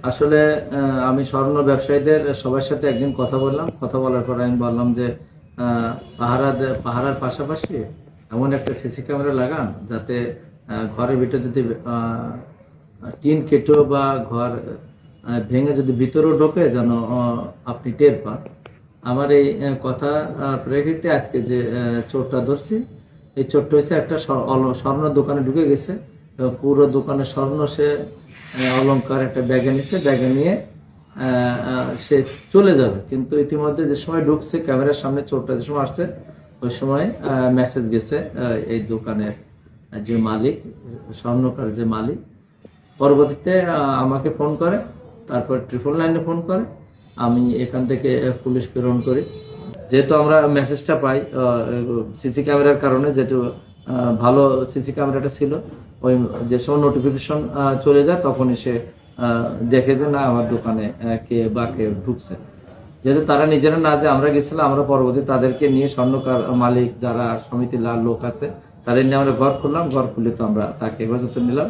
আসলে আমি স্বর্ণ ব্যবসায়ীদের সবার সাথে একদিন কথা বললাম। কথা বলার পর আমি বললাম যে পাহারার পাশাপাশি এমন একটা সিসি ক্যামেরা লাগান যাতে ঘরের ভিতরে যদি টিন কেটেও বা ঘর ভেঙে যদি ভিতরেও ঢোকে যেন আপনি টের পান। আমার এই কথা প্রেক্ষিতে আজকে যে চোরটা ধরছি, এই চোরটা হচ্ছে একটা স্বর্ণ দোকানে ঢুকে গেছে। পুরো দোকানে স্বর্ণ সে অলংকার একটা ব্যাগে নিচ্ছে, ব্যাগে নিয়ে সে চলে যাবে। কিন্তু ইতিমধ্যে যে সময় ঢুকছে ক্যামেরার সামনে চোরটা যে সময় আসছে ওই সময় মেসেজ গেছে এই দোকানের যে মালিক, স্বর্ণকার যে মালিক, পরবর্তীতে আমাকে ফোন করে, তারপর 999 ফোন করে, আমি এখান থেকে পুলিশ প্রেরণ করি। যেহেতু আমরা মেসেজটা পাই সিসি ক্যামেরার কারণে, যেহেতু ভালো সিসি ক্যামেরাটা ছিল, ওই যে সময় নোটিফিকেশন চলে যায় তখনই সে দেখে যে না আমার দোকানে কে বা কে ঢুকছে। যেহেতু তারা নিজেরা না যে আমরা গেছিলাম, আমরা পরবর্তী তাদেরকে নিয়ে স্বর্ণকার মালিক যারা সমিতির লোক আছে তাদের নিয়ে আমরা ঘর খুললাম। ঘর খুলে তো আমরা তাকে হেফাজতে নিলাম।